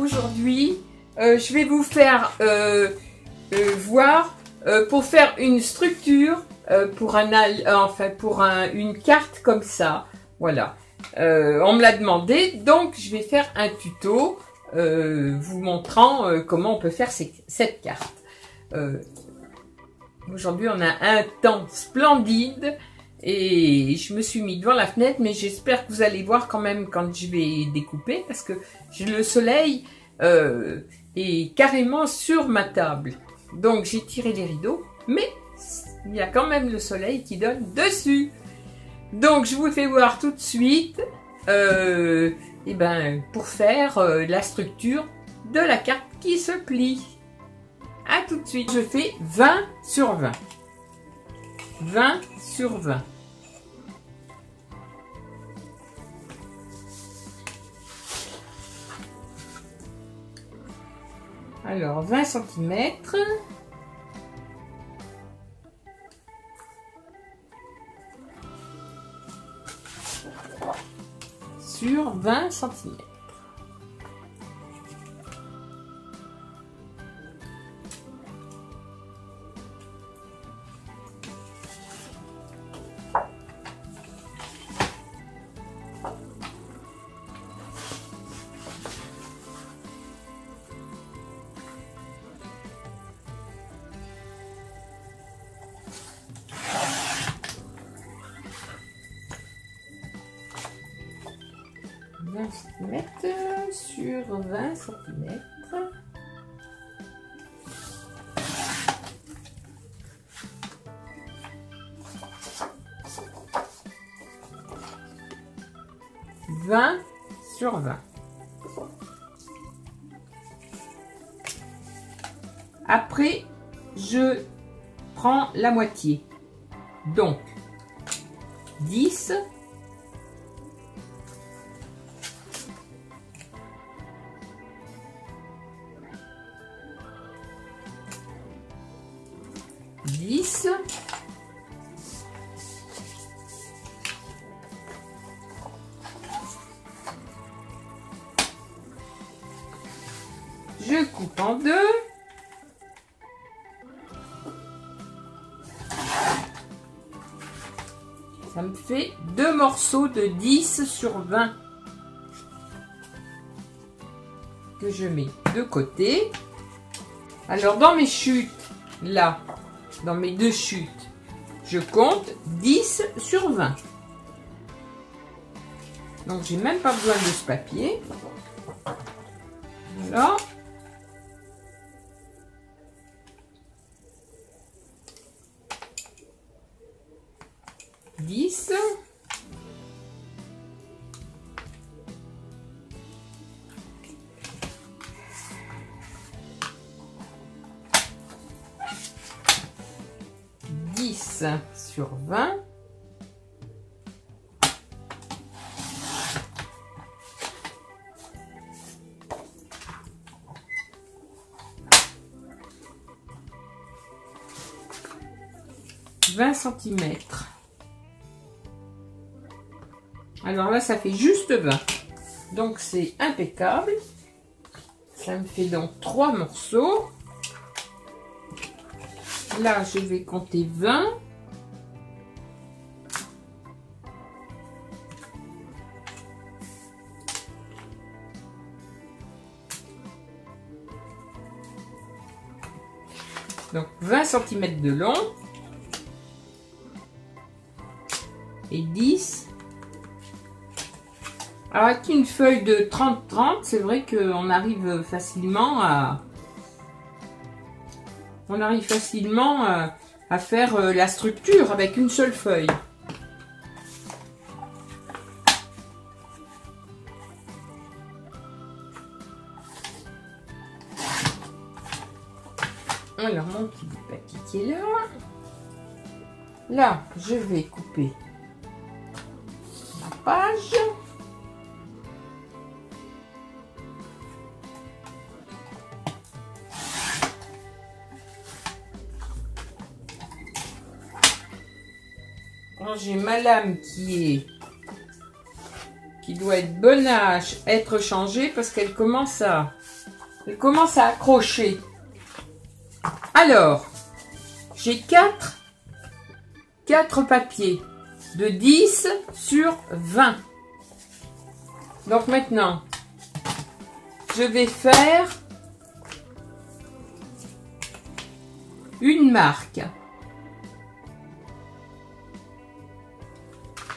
aujourd'hui, je vais vous faire voir pour faire une structure pour une carte comme ça. Voilà. On me l'a demandé, donc je vais faire un tuto vous montrant comment on peut faire cette carte. Aujourd'hui, on a un temps splendide et je me suis mis devant la fenêtre, mais j'espère que vous allez voir quand même quand je vais découper parce que le soleil est carrément sur ma table. Donc, j'ai tiré les rideaux, mais il y a quand même le soleil qui donne dessus. Donc, je vous fais voir tout de suite pour faire la structure de la carte qui se plie. A tout de suite. Je fais 20 sur 20. 20 sur 20. Alors, 20 cm. Sur 20 cm. Sur 20 cm. Sur 20. Après, je prends la moitié. Donc, 10. 10. Je coupe en deux. Ça me fait deux morceaux de 10 sur 20 que je mets de côté. Alors dans mes chutes, là, dans mes deux chutes, je compte 10 sur 20. Donc, j'ai même pas besoin de ce papier. Voilà. Dix. Sur 20. cm. Alors là, ça fait juste 20. Donc, c'est impeccable. Ça me fait donc 3 morceaux. Là, je vais compter 20. Donc 20 cm de long et 10. Alors avec une feuille de 30-30, c'est vrai qu'on arrive facilement à faire la structure avec une seule feuille. Alors, mon petit papier qui est là. Là, je vais couper la page. J'ai ma lame qui doit être bonne à être changée parce qu'elle commence à Elle commence à accrocher. Alors, j'ai 4 papiers de 10 sur 20. Donc maintenant, je vais faire une marque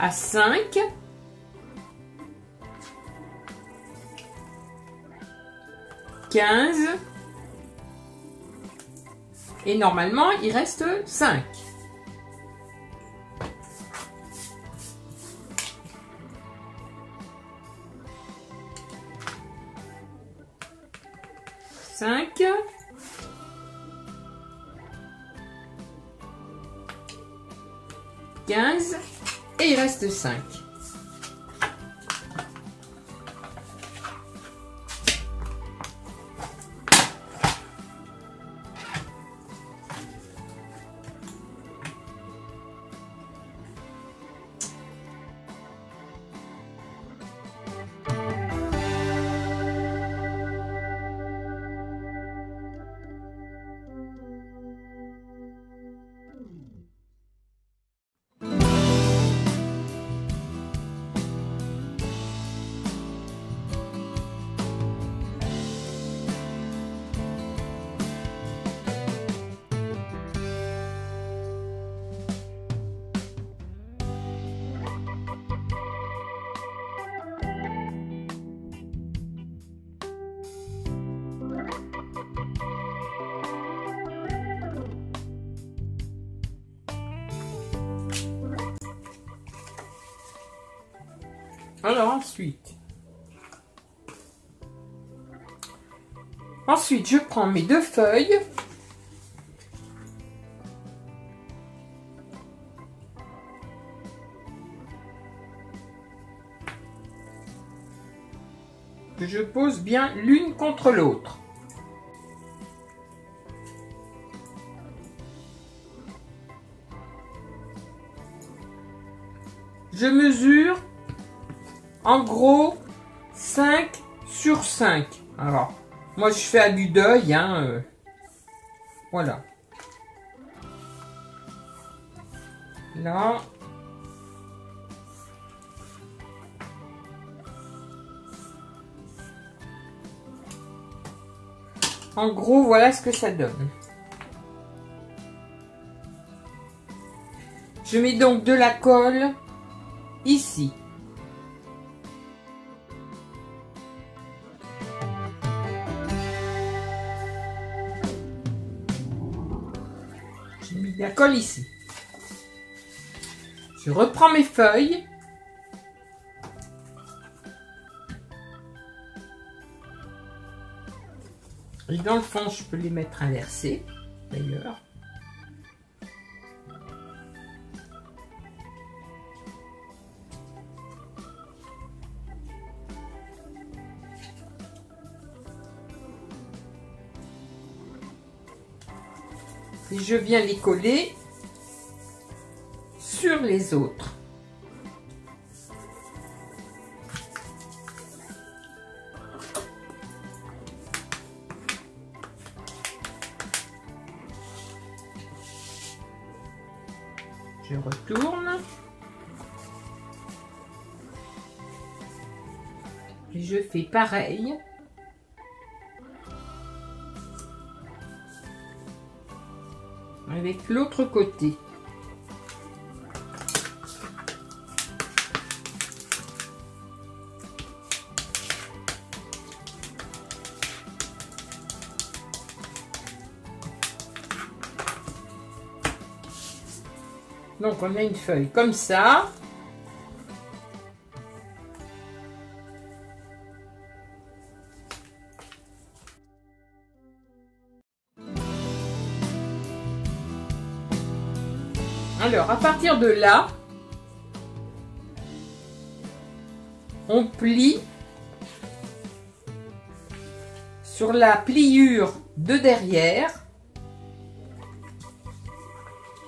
à 5, et normalement il reste 5. Et il reste 5. Alors ensuite, je prends mes 2 feuilles. Que je pose bien l'une contre l'autre. Je mesure en gros 5 sur 5. Alors, moi je fais à vue d'œil, hein, voilà. Là. En gros, voilà ce que ça donne. Je mets donc de la colle ici. J'ai mis de la colle ici. Je reprends mes feuilles. Et dans le fond, je peux les mettre inversées, d'ailleurs. Et je viens les coller sur les autres. Je retourne. Et je fais pareil. Avec l'autre côté. Donc on a une feuille comme ça. Alors, à partir de là, on plie sur la pliure de derrière.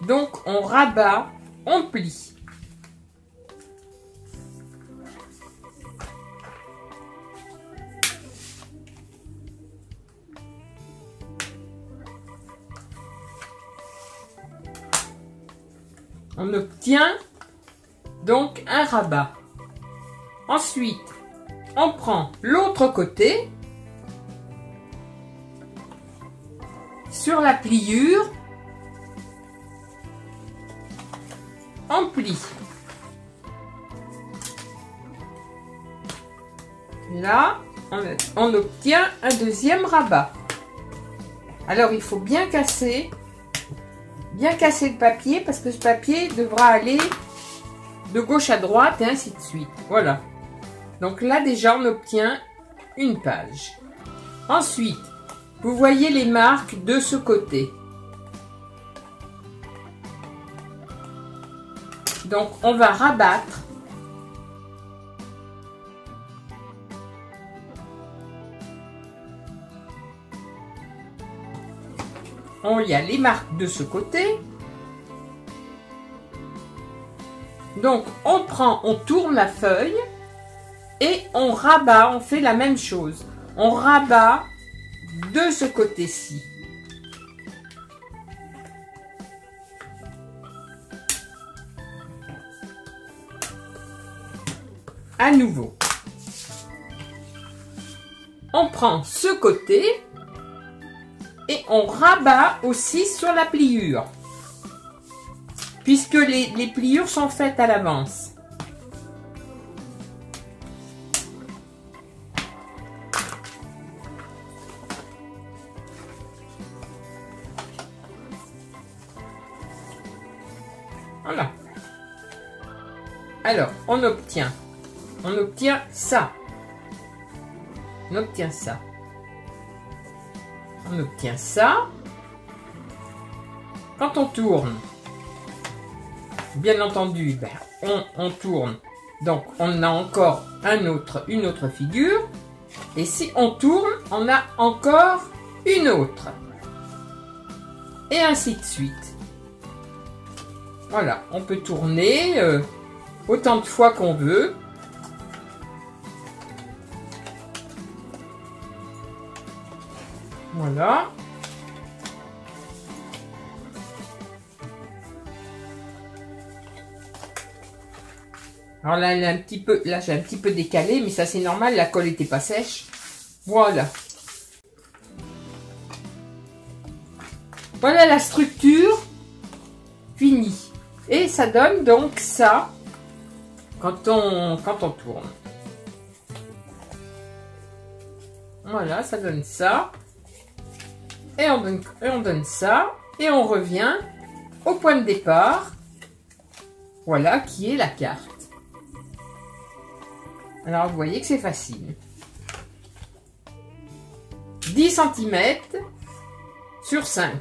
Donc, on rabat, on plie. On obtient donc un rabat. Ensuite, on prend l'autre côté sur la pliure, on plie. Et là, on obtient un deuxième rabat. Alors, il faut bien casser le papier parce que ce papier devra aller de gauche à droite et ainsi de suite. Voilà. Donc là, déjà, on obtient une page. Ensuite, vous voyez les marques de ce côté. Donc, on va rabattre. Il y a les marques de ce côté. Donc, on tourne la feuille et on rabat, on fait la même chose. On rabat de ce côté-ci. À nouveau. On prend ce côté et on rabat aussi sur la pliure. Puisque les pliures sont faites à l'avance. Voilà. Alors, on obtient ça. On obtient ça. On obtient ça. Quand on tourne, bien entendu, on tourne. Donc, on a encore une autre figure. Et si on tourne, on a encore une autre. Et ainsi de suite. Voilà, on peut tourner autant de fois qu'on veut. Voilà. Alors là, j'ai un petit peu décalé, mais ça c'est normal, la colle n'était pas sèche. Voilà. Voilà la structure finie. Et ça donne donc ça quand on tourne. Voilà, ça donne ça. Et on donne ça. Et on revient au point de départ. Voilà qui est la carte. Alors vous voyez que c'est facile. 10 cm sur 5.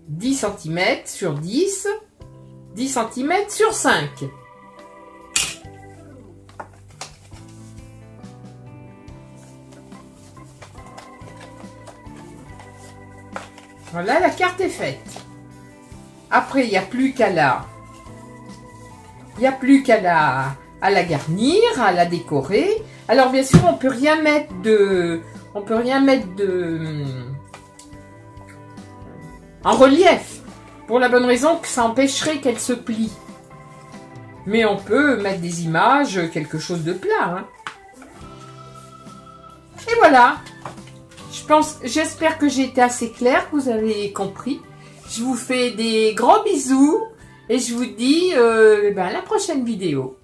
10 cm sur 10. 10 cm sur 5. Voilà, la carte est faite. Après, il n'y a plus qu'à la garnir, à la décorer. Alors bien sûr, on peut rien mettre en relief, pour la bonne raison que ça empêcherait qu'elle se plie. Mais on peut mettre des images, quelque chose de plat. Hein. Et voilà. J'espère que j'ai été assez claire, que vous avez compris. Je vous fais des gros bisous et je vous dis à la prochaine vidéo.